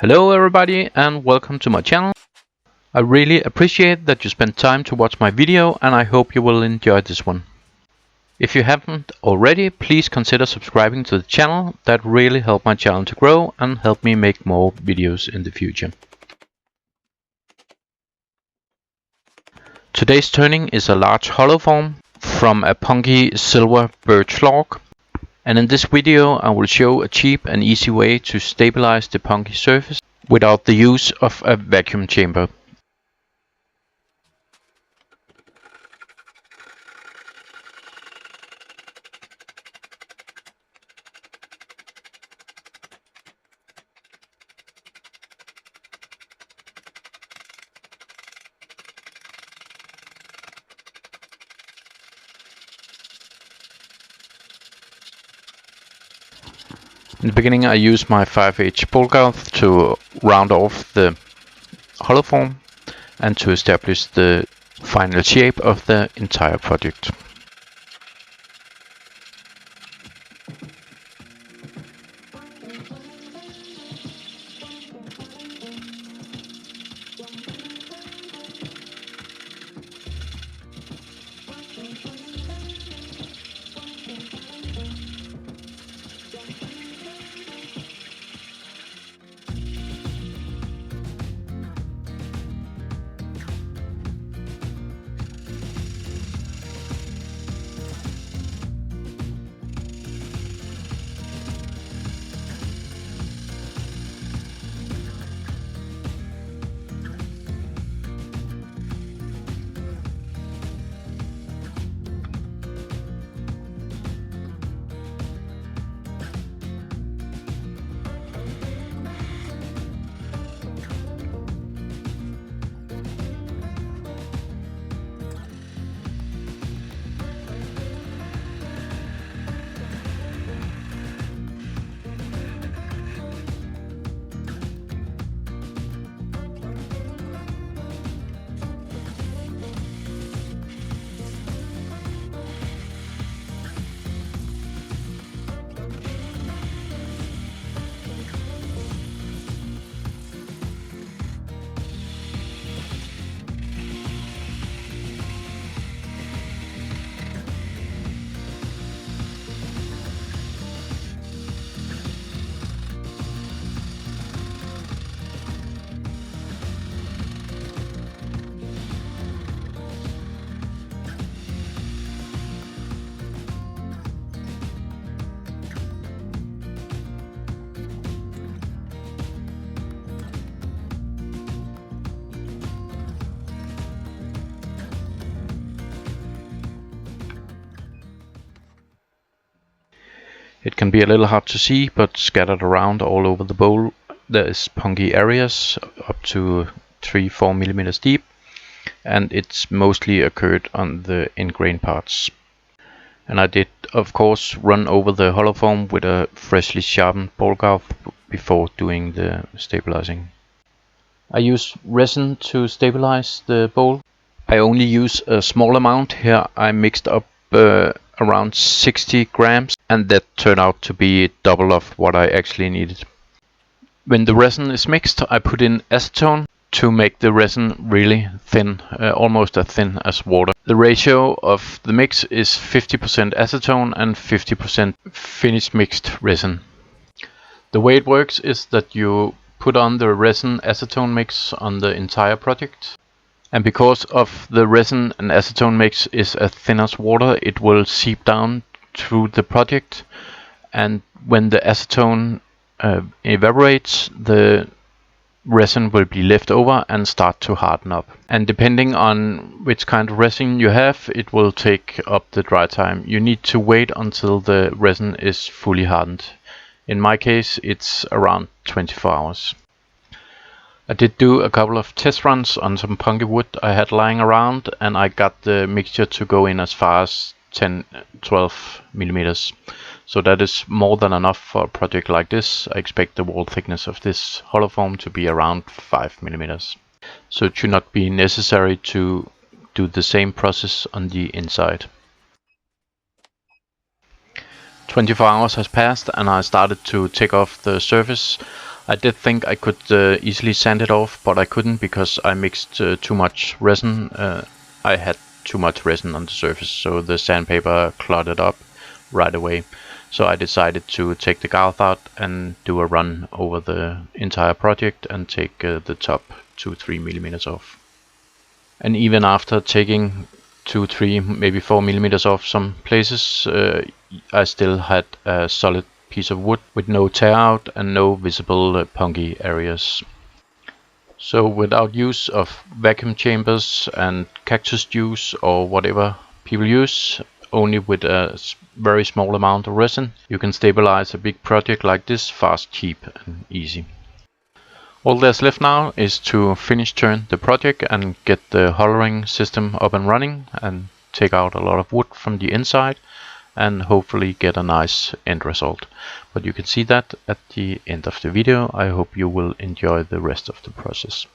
Hello everybody and welcome to my channel. I really appreciate that you spent time to watch my video and I hope you will enjoy this one. If you haven't already, please consider subscribing to the channel. That really helps my channel to grow and help me make more videos in the future. Today's turning is a large hollow form from a Punky silver birch log. And in this video I will show a cheap and easy way to stabilize the Punky surface without the use of a vacuum chamber. In the beginning I use my 5H bolt gouge to round off the hollow form and to establish the final shape of the entire project. It can be a little hard to see, but scattered around all over the bowl there is punky areas up to 3-4 millimeters deep, and it's mostly occurred on the end grain parts. And I did of course run over the hollow form with a freshly sharpened bolt gouge before doing the stabilizing. I use resin to stabilize the bowl. I only use a small amount. Here I mixed up around 60 grams, and that turned out to be double of what I actually needed. When the resin is mixed, I put in acetone to make the resin really thin, almost as thin as water. The ratio of the mix is 50% acetone and 50% finished mixed resin. The way it works is that you put on the resin acetone mix on the entire project. And because of the resin and acetone mix is as thin as water, it will seep down through the project, and when the acetone evaporates, the resin will be left over and start to harden up. And depending on which kind of resin you have, it will take up the dry time. You need to wait until the resin is fully hardened. In my case, it's around 24 hours. I did do a couple of test runs on some punky wood I had lying around, and I got the mixture to go in as far as 10-12 millimeters. So that is more than enough for a project like this. I expect the wall thickness of this hollow form to be around 5 millimeters. So it should not be necessary to do the same process on the inside. 24 hours has passed and I started to take off the surface I did think I could easily sand it off, but I couldn't because I mixed too much resin. I had too much resin on the surface, so the sandpaper clotted up right away. So I decided to take the garth out and do a run over the entire project and take the top 2-3 millimeters off. And even after taking 2-3, maybe 4 millimeters off some places, I still had a solid piece of wood with no tear out and no visible punky areas. So without use of vacuum chambers and cactus juice or whatever people use, only with a very small amount of resin, you can stabilize a big project like this fast, cheap and easy. All there's left now is to finish turn the project and get the hollowing system up and running and take out a lot of wood from the inside and hopefully get a nice end result. But you can see that at the end of the video. I hope you will enjoy the rest of the process.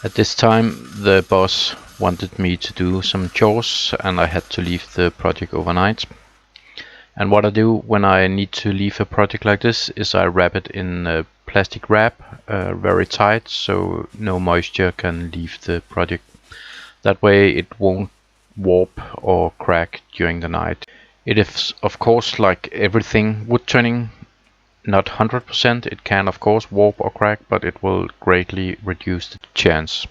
At this time the boss wanted me to do some chores and I had to leave the project overnight. And what I do when I need to leave a project like this is I wrap it in a plastic wrap very tight so no moisture can leave the project. That way it won't warp or crack during the night. It is of course like everything wood turning, not 100%, it can of course warp or crack, but it will greatly reduce the chance.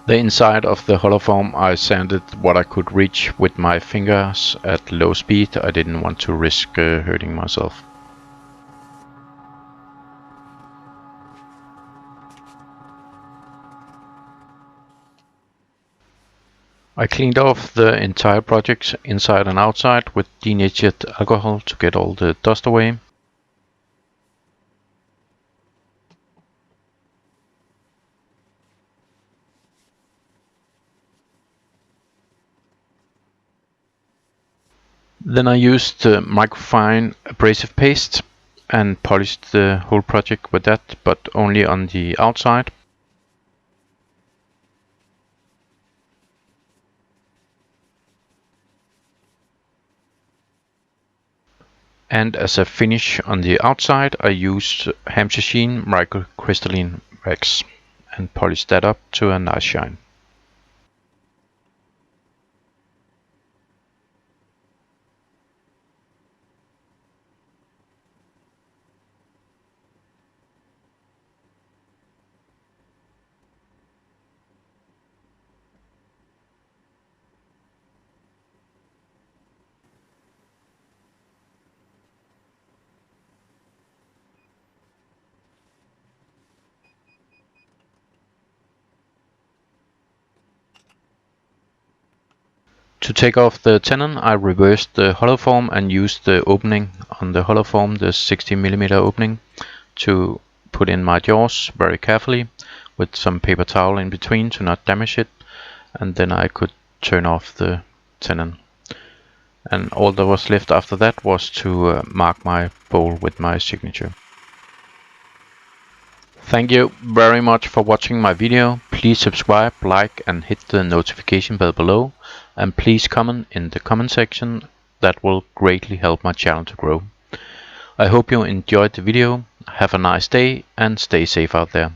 The inside of the hollow form I sanded what I could reach with my fingers at low speed. I didn't want to risk hurting myself. I cleaned off the entire project inside and outside with denatured alcohol to get all the dust away. Then I used microfine abrasive paste and polished the whole project with that, but only on the outside. And as a finish on the outside, I used Hampshire Sheen Microcrystalline wax and polished that up to a nice shine. To take off the tenon, I reversed the hollow form and used the opening on the hollow form, the 60mm opening, to put in my jaws very carefully with some paper towel in between to not damage it, and then I could turn off the tenon. And all that was left after that was to mark my bowl with my signature. Thank you very much for watching my video. Please subscribe, like and hit the notification bell below, and please comment in the comment section. That will greatly help my channel to grow. I hope you enjoyed the video. Have a nice day and stay safe out there.